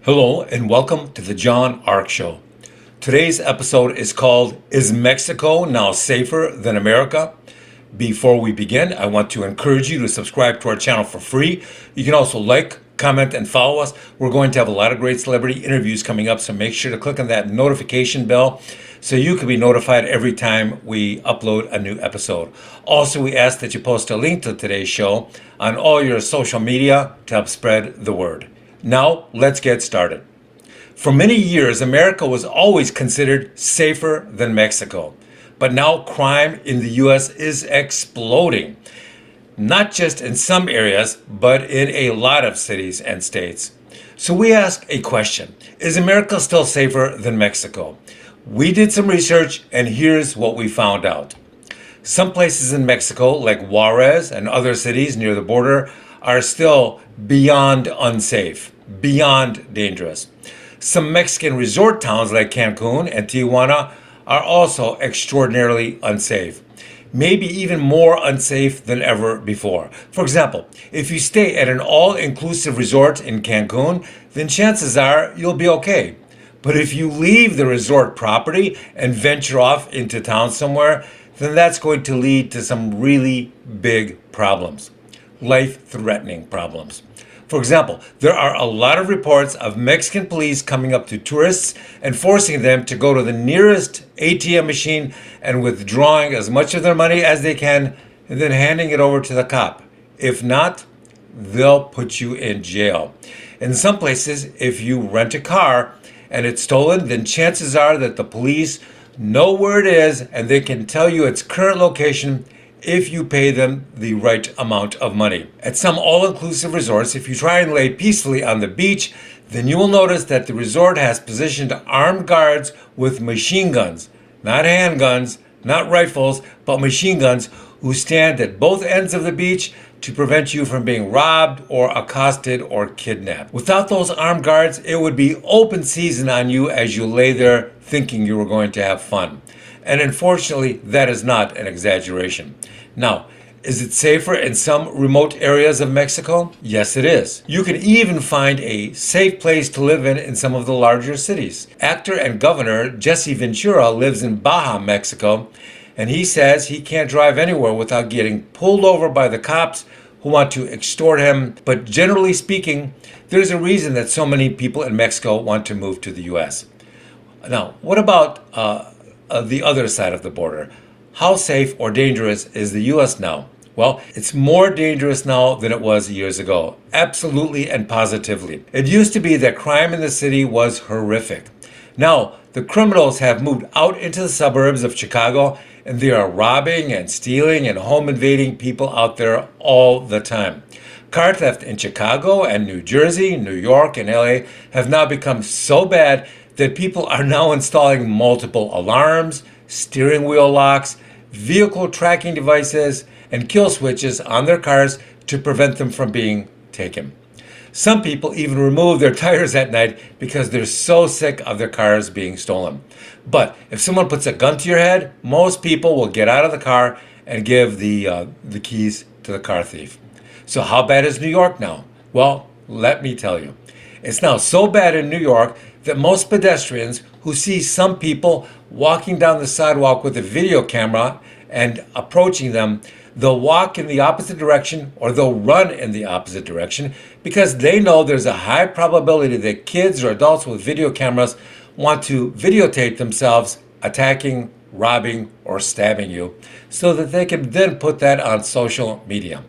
Hello and welcome to the John Ark Show. Today's episode is called Is Mexico Now Safer Than America? Before we begin, I want to encourage you to subscribe to our channel for free. You can also like, comment, and follow us. We're going to have a lot of great celebrity interviews coming up, so make sure to click on that notification bell so you can be notified every time we upload a new episode. Also, we ask that you post a link to today's show on all your social media to help spread the word. Now, let's get started. For many years, America was always considered safer than Mexico. But now crime in the U.S. is exploding. Not just in some areas, but in a lot of cities and states. So we ask a question. Is America still safer than Mexico? We did some research, and here's what we found out. Some places in Mexico, like Juarez and other cities near the border, are still beyond unsafe, beyond dangerous. Some Mexican resort towns like Cancun and Tijuana are also extraordinarily unsafe, maybe even more unsafe than ever before. For example, if you stay at an all-inclusive resort in Cancun, then chances are you'll be okay. But if you leave the resort property and venture off into town somewhere, then that's going to lead to some really big problems, life-threatening problems. For example, there are a lot of reports of Mexican police coming up to tourists and forcing them to go to the nearest ATM machine and withdrawing as much of their money as they can and then handing it over to the cop. If not, they'll put you in jail. In some places, if you rent a car and it's stolen, then chances are that the police know where it is and they can tell you its current location if you pay them the right amount of money. At some all-inclusive resorts, if you try and lay peacefully on the beach, then you will notice that the resort has positioned armed guards with machine guns, not handguns, not rifles, but machine guns, who stand at both ends of the beach to prevent you from being robbed or accosted or kidnapped. Without those armed guards, it would be open season on you as you lay there thinking you were going to have fun. And unfortunately, that is not an exaggeration. Now, is it safer in some remote areas of Mexico? Yes, it is. You can even find a safe place to live in some of the larger cities. Actor and Governor Jesse Ventura lives in Baja, Mexico, and he says he can't drive anywhere without getting pulled over by the cops who want to extort him. But generally speaking, there's a reason that so many people in Mexico want to move to the U.S. Now, what about the other side of the border? How safe or dangerous is the U.S. now? Well, it's more dangerous now than it was years ago. Absolutely and positively. It used to be that crime in the city was horrific. Now, the criminals have moved out into the suburbs of Chicago, and they are robbing and stealing and home invading people out there all the time. Car theft in Chicago and New Jersey, New York, and LA have now become so bad that people are now installing multiple alarms, steering wheel locks, vehicle tracking devices, and kill switches on their cars to prevent them from being taken. Some people even remove their tires at night because they're so sick of their cars being stolen. But if someone puts a gun to your head, most people will get out of the car and give the keys to the car thief. So how bad is New York now? Well, let me tell you. It's now so bad in New York that most pedestrians who see some people walking down the sidewalk with a video camera and approaching them, they'll walk in the opposite direction or they'll run in the opposite direction because they know there's a high probability that kids or adults with video cameras want to videotape themselves attacking, robbing, or stabbing you so that they can then put that on social media.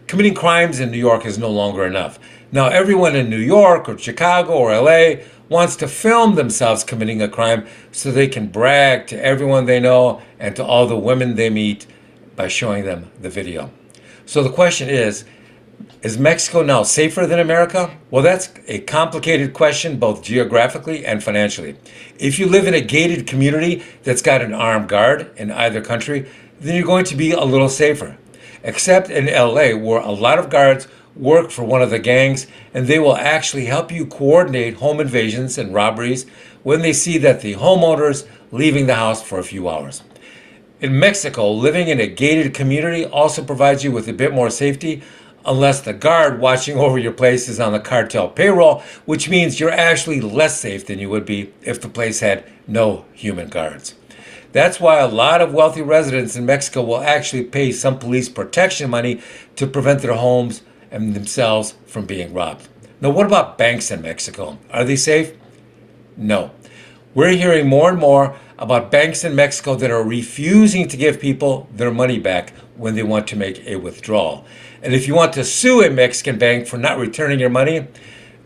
Committing crimes in New York is no longer enough. Now everyone in New York or Chicago or LA wants to film themselves committing a crime so they can brag to everyone they know and to all the women they meet by showing them the video. So the question is Mexico now safer than America? Well, that's a complicated question both geographically and financially. If you live in a gated community that's got an armed guard in either country, then you're going to be a little safer. Except in LA, where a lot of guards work for one of the gangs, and they will actually help you coordinate home invasions and robberies when they see that the homeowner's leaving the house for a few hours. In Mexico, living in a gated community also provides you with a bit more safety unless the guard watching over your place is on the cartel payroll, which means you're actually less safe than you would be if the place had no human guards. That's why a lot of wealthy residents in Mexico will actually pay some police protection money to prevent their homes and themselves from being robbed. Now, what about banks in Mexico? Are they safe? No. We're hearing more and more about banks in Mexico that are refusing to give people their money back when they want to make a withdrawal. And if you want to sue a Mexican bank for not returning your money,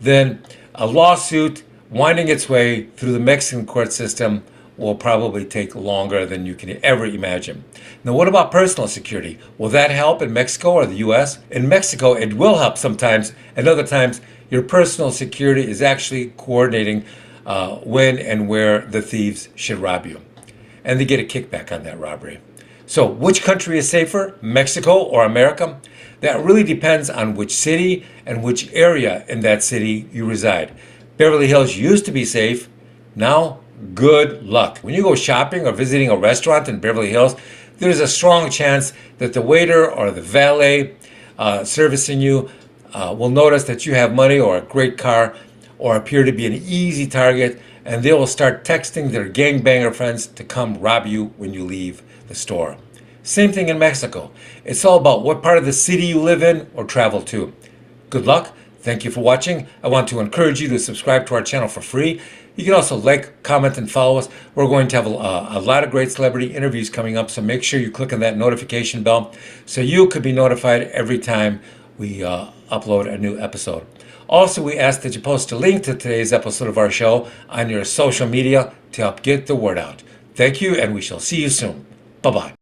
then a lawsuit winding its way through the Mexican court system will probably take longer than you can ever imagine. Now, what about personal security? Will that help in Mexico or the US? In Mexico, it will help sometimes, and other times, your personal security is actually coordinating when and where the thieves should rob you. And they get a kickback on that robbery. So, which country is safer, Mexico or America? That really depends on which city and which area in that city you reside. Beverly Hills used to be safe. Now, good luck. When you go shopping or visiting a restaurant in Beverly Hills, there's a strong chance that the waiter or the valet servicing you will notice that you have money or a great car or appear to be an easy target, and they will start texting their gangbanger friends to come rob you when you leave the store. Same thing in Mexico. It's all about what part of the city you live in or travel to. Good luck. Thank you for watching. I want to encourage you to subscribe to our channel for free. You can also like, comment, and follow us. We're going to have a lot of great celebrity interviews coming up, so make sure you click on that notification bell so you could be notified every time we upload a new episode. Also, we ask that you post a link to today's episode of our show on your social media to help get the word out. Thank you, and we shall see you soon. Bye-bye.